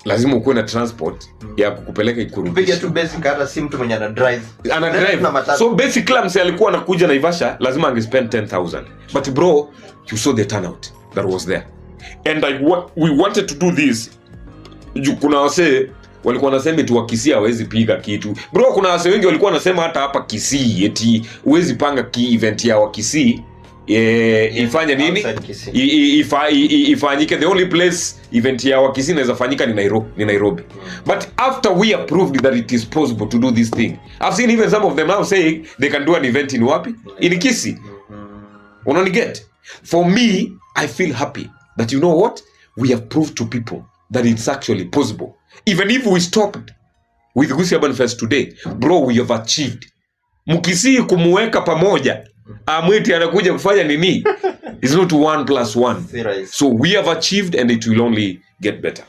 lazima ukuwe na transport ya kukupeleka ikurudisha. Piga tu basic, hata si mtu mwenye ana drive. So basically mse alikuwa anakuja Naivasha lazima angespend 10,000. But bro, you saw the turnout that was there. And we wanted to do this. Kuna wase walikuwa wanasema tu Kisii hawezi piga kitu. Bro, kuna wase wengi walikuwa wanasema hata hapa Kisii eti huwezi panga event ya Kisii. Ifanye nini? Ifanyike. The only place event ya Kisii inaweza fanyika ni Nairobi. But after we approved that it is possible to do this thing, I've seen even some of them now saying they can do an event in wapi? In Kisii. Unani get? For me, I feel happy that you know what? We have proved to people that it's actually possible. Even if we stopped with Gusii Urban Fest today, bro, we have achieved. Mkisii kumuweka pamoja, amweti anakuja kufanya nini? It's not 1+1. So we have achieved and it will only get better.